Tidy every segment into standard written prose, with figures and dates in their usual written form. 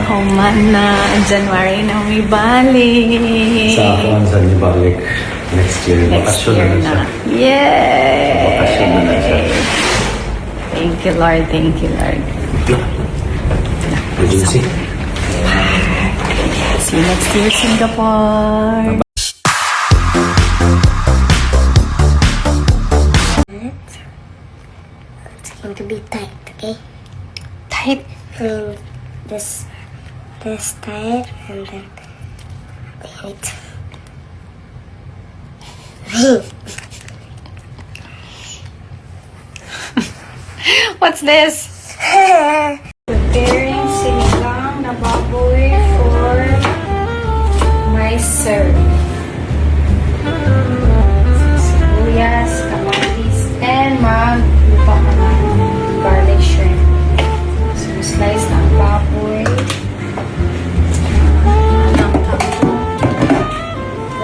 Humana. January na may balik. Sa ako ang saan balik next year. Next Bakasyon year na siya. Yay! Bakasyon na siya. Thank you, Lord. Thank you, Lord. Agency. See you next year, Singapore. It's going to be tight, okay? Tight. This tight, and then wait. What's this? Preparing sinigang na baboy for my sir. Sibuyas, kamatis, and magluto ka ng garlic shrimp. So, slice ng baboy.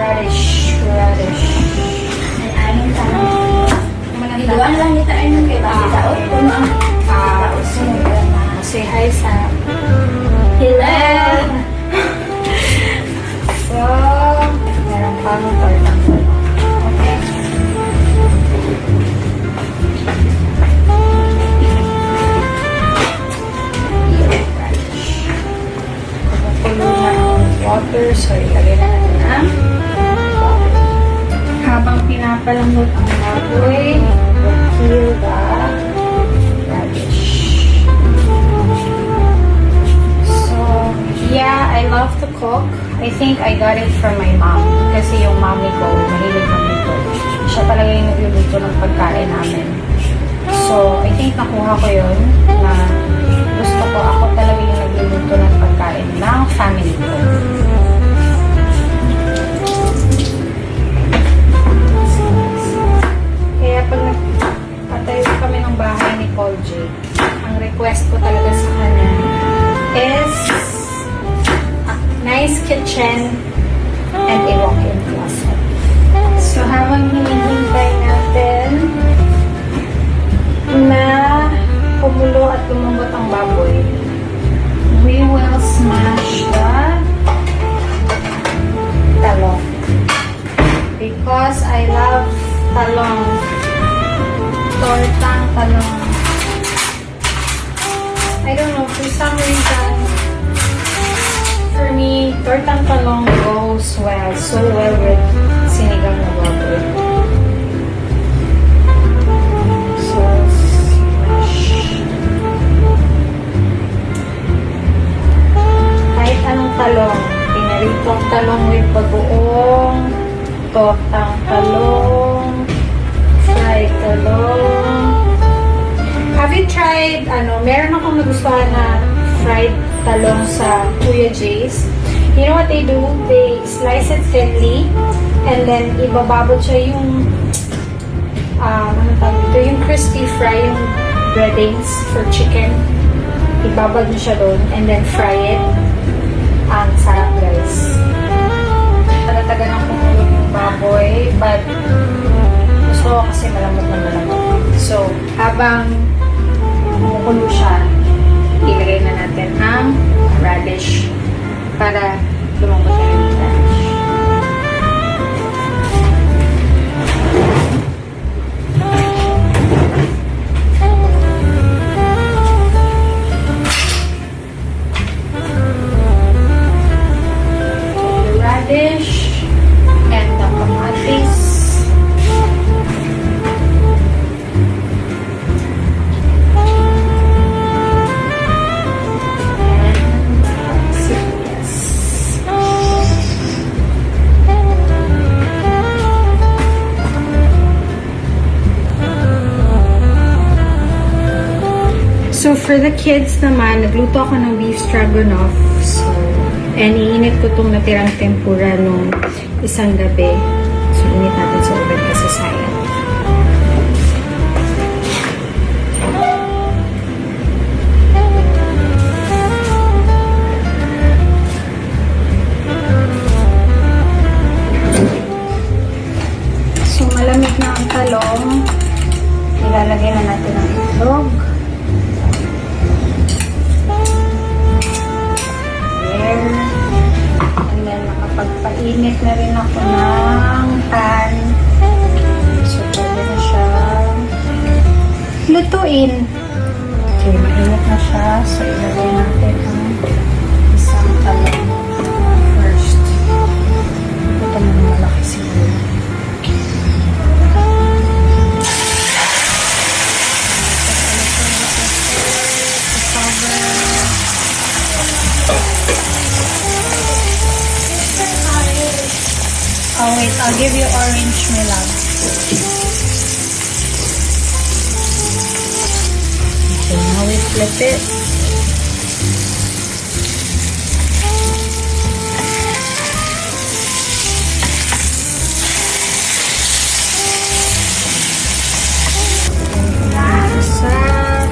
Radish. Ay, aning tanong. Manang Iluan lang kita ay nung kay Basi Daot. Puno ang sunod na. say hi sa... Hello! So, meron pang tortang. Okay. Kumukulo na ang water. So, ilagay na natin ang water. Habang pinapalambot ang baboy, we'll peel the radish. So, yeah, I love to cook. I think I got it from my mom. Kasi yung mommy ko, mahilig magluto. Siya talaga yung nagluluto ng pagkain namin. So, I think nakuha ko yun na gusto ko ako talaga yung nagluluto ng pagkain ng family ko. Kaya pag nagpatayo kami ng bahay ni Paul J, ang request ko talaga sa kanya is a nice kitchen and a walk-in closet. So, habang hinihintay natin na kumulo at lumambot ang baboy, we will smash the talong. Because I love talong. Tortang talong. I don't know, for some reason, for me, tortang talong goes so well with sinigang na baboy. So, smash. Kahit anong talong, pinaritong talong with bagoong, tortang talong, fried talong. Have you tried, meron akong nagustuhan na fried talong sa Kuya J's. You know what they do? They slice it thinly and then ibababot siya yung yung crispy fry, yung breadings for chicken. Ibabad mo siya doon and then fry it. Ang sarap, guys. Taga-taga ng kumulo yung baboy, but gusto ko kasi malambot na malambot. So, habang kumukulo siya, ilagay na natin ang radish para lumambot na yung radish. The radish and the kamatis. So, for the kids naman, nagluto ako ng beef stroganoff. So, and iinit ko itong natirang tempura nung isang gabi. So, init natin sa oven kasi sayang. So, malamig na ang talong. Ilalagay na natin ang itlog. nag-init na rin ako ng pan. So, pwede na siyang lutuin. Okay, mainit na siya. So, ilagay natin ang isang talong first. Ito muna malaki siguro. Oh wait, I'll give you orange, my love. Okay, now we flip it.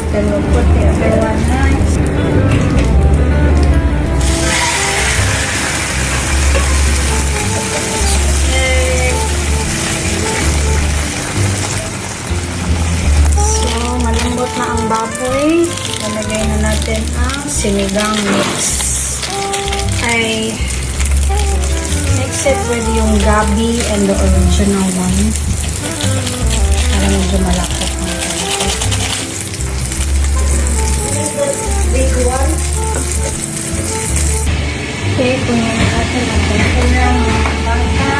Then we'll put the other one next. Okay. So, malambot na ang baboy. Lalagay na natin ang sinigang mix. I mix it with yung gabi and the original one. Para medyo malapot. Big one. Okay, kunin natin ang tempura mga bata.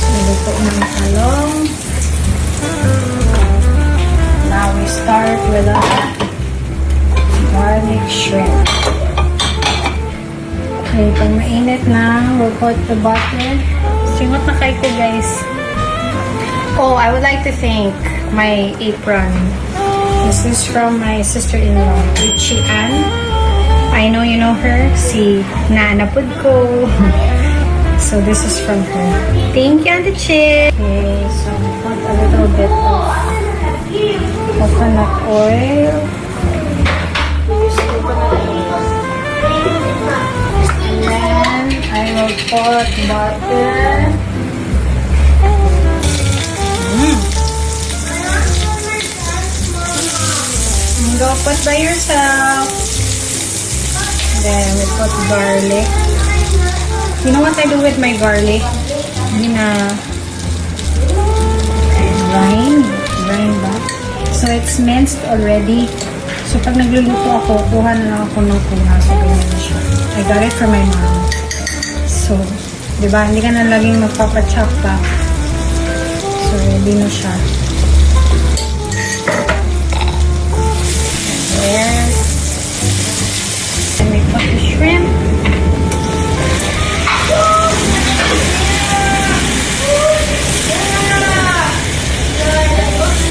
Niluto ng talong. Now we start with our garlic shrimp. Okay, pag mainit na, we'll put the butter. Singot na kayo ko, guys. Oh, I would like to thank my apron. This is from my sister-in-law, Richie Ann. I know you know her. Si Naanapud ko. So this is from her. Thank you, Auntie Chi. Okay, so put a little bit of coconut oil. And then I will put butter. Go put by yourself. Then we put garlic. You know what I do with my garlic? Grind ba? So it's minced already. So pag nagluluto ako, kuha na lang ako ng kuna. So ganyan siya. I got it from my mom. So, di ba? Hindi ka na laging magpapachop pa. So ready na siya. There. And we put the shrimp.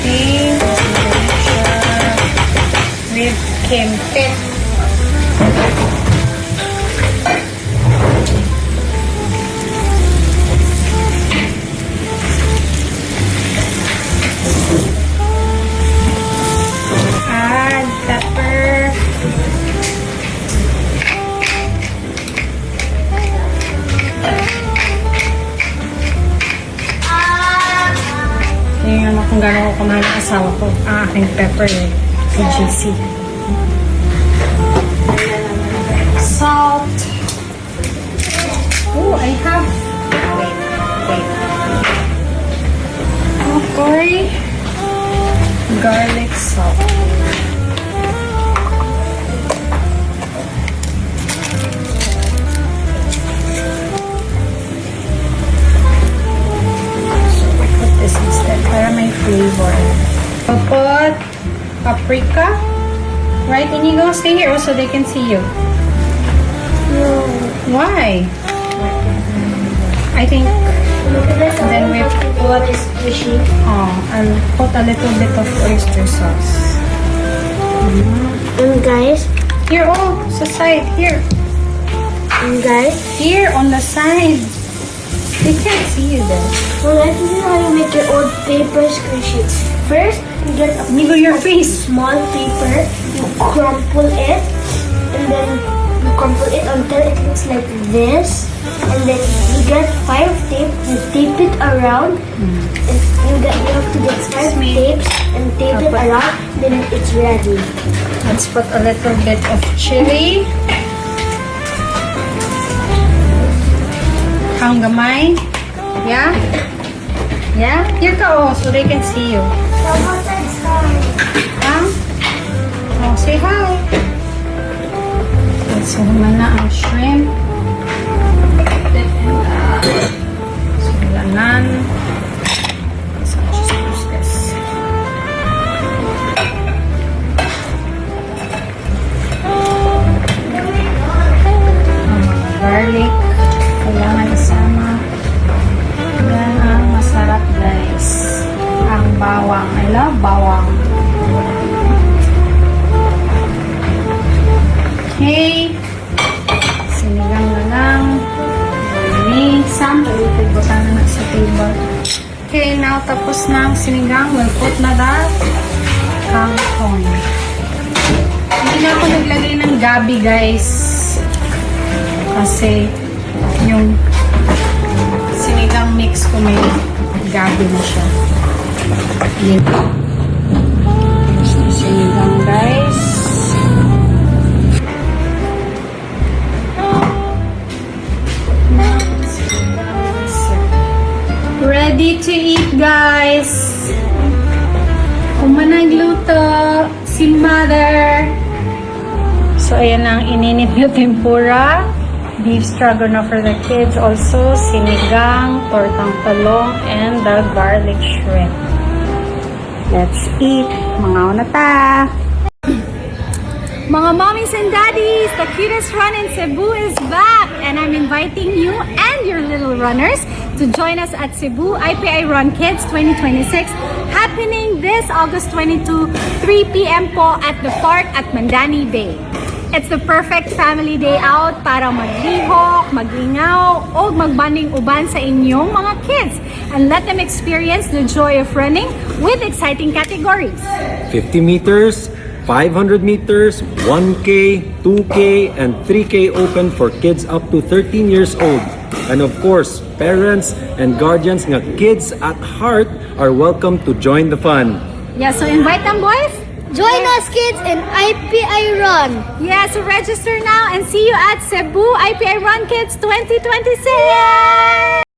Okay. With kimpit. Add pepper. Tingnan mo kung gano'n ko kumahal ang asawa ko. Ang aking pepper eh. Si GC. Salt. Oh, I have... Wait. Okay. Garlic salt. This instead para may flavor. I'll put paprika. Right, Inigo? Stay here so they can see you. No. Why? I think then we put I'll put a little bit of oyster sauce. And guys, Here, oh, sa side. Here. Here on the side. They can't see you there. well, this is how you make your old paper squishy. First, you get a Nigo, your face. small paper, you crumple it, and then you crumple it until it looks like this. And then you get 5 tape, you tape it around, And you have to get 5 tapes and tape it around, then it's ready. Let's put a little bit of chili. Kang gamay. Yeah? Yeah? Here ka oh, so they can see you. Huh? Oh, say hi. Okay, so human na ang shrimp. So, lanan. So, I'll just use this. Garlic. Kailangan isama. Yan ang masarap guys. Ang bawang. I love bawang. Okay. Sinigang na lang. Ini. Sam, palitin ko na sa table. Okay, now tapos na ang sinigang. We'll put na that kangkong. Hindi na ako naglagay ng gabi guys. Kasi yung sinigang mix ko may gabi na siya. Yan. Tapos na sinigang guys. Ready to eat guys. Nagluto si mother. So ayan ang ininit na tempura. Beef stroganoff for the kids. Also, sinigang, tortang talong, and the garlic shrimp. Let's eat. Mga una ta. Mga mommies and daddies, the cutest run in Cebu is back. And I'm inviting you and your little runners to join us at Cebu IPI Run Kids 2026. Happening this August 22, 3 p.m. po at the park at Mandani Bay. It's the perfect family day out para maglihok, magingaw, o magbanding uban sa inyong mga kids and let them experience the joy of running with exciting categories. 50 meters, 500 meters, 1K, 2K, and 3K open for kids up to 13 years old. And of course, parents and guardians nga kids at heart are welcome to join the fun. Yeah, so invite them boys. Join us kids in IPI Run. Yeah, so register now and see you at Cebu IPI Run Kids 2026!